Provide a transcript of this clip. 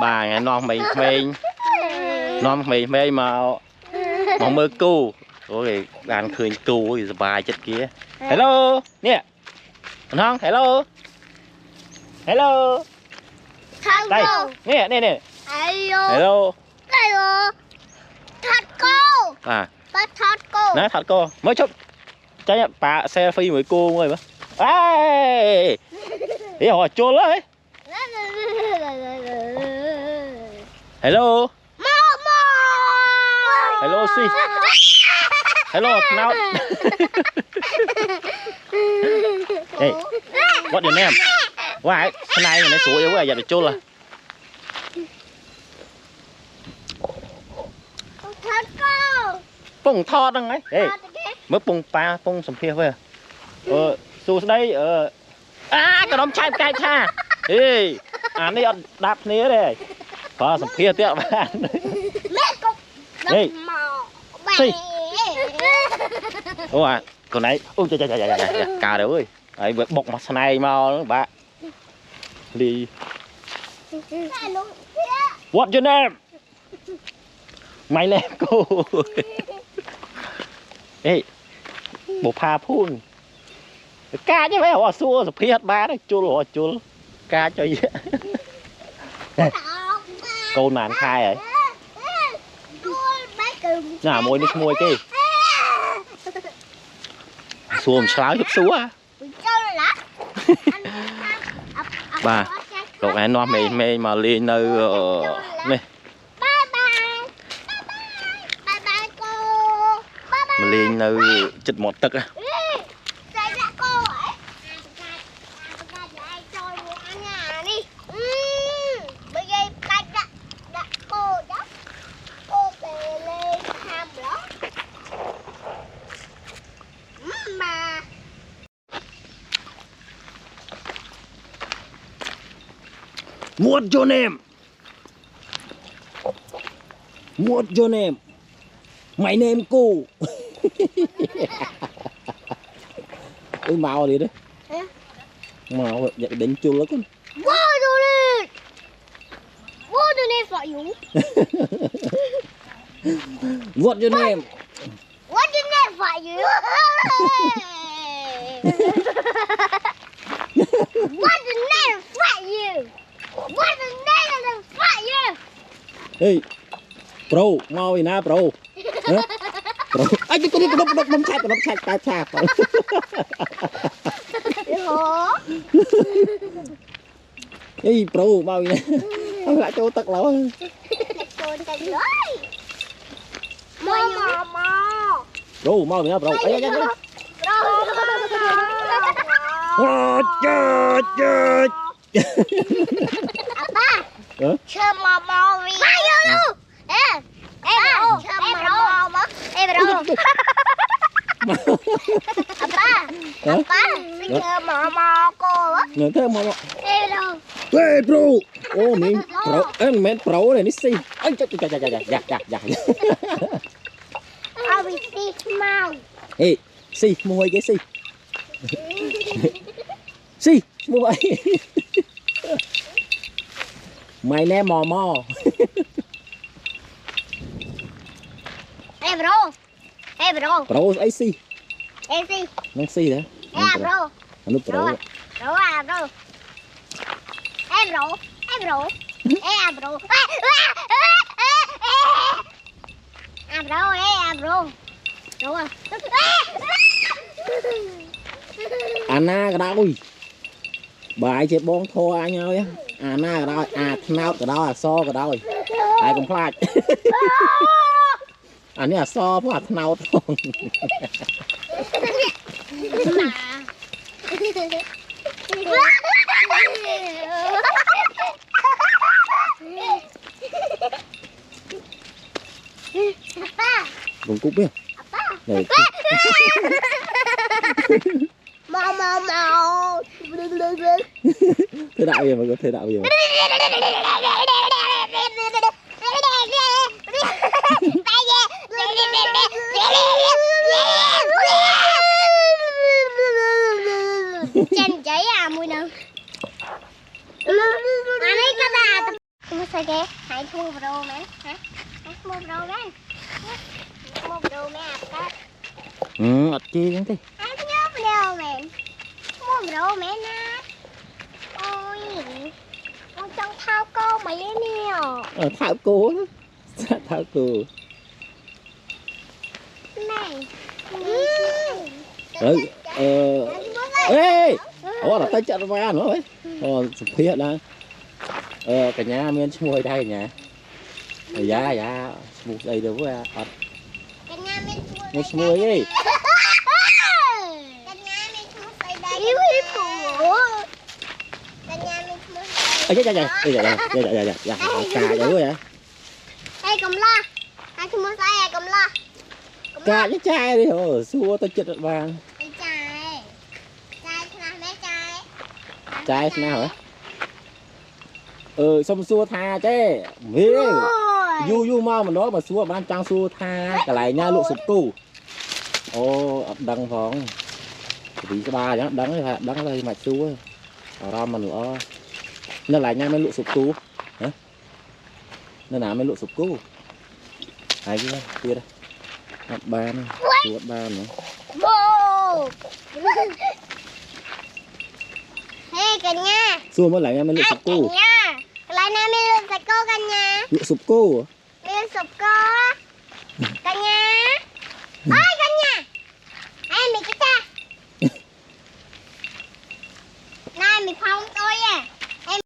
bà ngày non mày mà mơ cu rồi đàn khơi cu thì bài chất kia hello nè non hello đây nè hello thật cô à thật cô nói thật cô mới chụp chắc là bà selfie với cô người mà ai đi hỏi chôn đấy hello hello si hello now hey what your name why này này sủi yếu vậy giờ được chôn là pung thọ đằng ấy hey mới pung pa pung sầm phia về su đây cái đom chai cay cha ê này đạp nế đây pa sầm phia tiếc bạn hey si ôi con này ôi trời cà đấy ơi ấy bọc mặt này mau bạn đi what your name mày nè cô ê bộ pha phun ca chứ mấy họ xua sụp hết ba đấy chua ca cho gì cô nàng khai rồi nào môi đi môi kia xuồng sáo giúp xúa bà lúc này nó mày mà lên nơi này mà lên nơi chật một tấc á What's your name? What's your name? My name cô. Ôi màu đi đấy. Màu vậy đến chua lắm con. What's your name? What's your name for you? What's your name? What's your name for you? What's your name for you? What's the name of the fire? Hey, bro, mau na bro. Hả? Bro, ai cái đâm chặt ta chà. Hey, bro, mau na. Ông lại cho tật lỗ. Bro, mau na bro. Ai. Chết. Apa? Chơi mò đi. Ba vô. Chơi mò mà. Apa? Chơi mò cô á. Nè thế mò. Đâu. Hey bro. Ô mình bro, men pro này ní si. Ơi dạ. I'll be mau. Hey, si mua cái si. Si mua vậy. Mày nè mò. Hey bro. Bro ấy si. Nông si đó. Hey bro. Nó bro. Bro. Hey bro. Bro. Anna cái đó ui. Bài chết bóng thô ai nhau á. Anna cái đó, thao cái đó, so cái đó. Ai cũng phát. Anh ấy so phát thao thôi. Cùng cúc biết. Này. Mau. Thế đạo gì mà có thế đạo gì mà. Chân cháy à mùi đâu. Anh ấy có bà. kìa hãy thua pro mẹ hả hãy thua pro mẹ thua pro mẹ à ọt chi chẳng thế hãy nhớ pro mẹ thua pro mẹ na ôi con trong thao cô mày ấy nè thảo cô thảo cô này ê là tay chặt vào nữa ấy sụp phía đó cả nhà miền xuôi đây nhà dạ một đây được với cả nhà miền xuôi đi cả nhà mình xuôi đây yêu yêu cả nhà mình xuôi dạ cà vậy vậy đây cầm la hai thùng mua sai cầm la cà với chai đi xua tay chặt vào trai nào hả xong xua tha chứ miếng du mau mà nói mà xua mà trang xua tha cái này nha lụa sụp tu đăng phong vì cái ba đó đắng đây mạch xua ra mà nữa nó lại nha mới lụa sụp tu hả nó nào mới lụa sụp tu hai cái kia đây ba nữa xua ba nữa hey cả nhà xua mới lại nha mới lụa sụp tu lại nay mình lên sạch cô cả nhà lụa sụp cô lên sụp cô cả nhà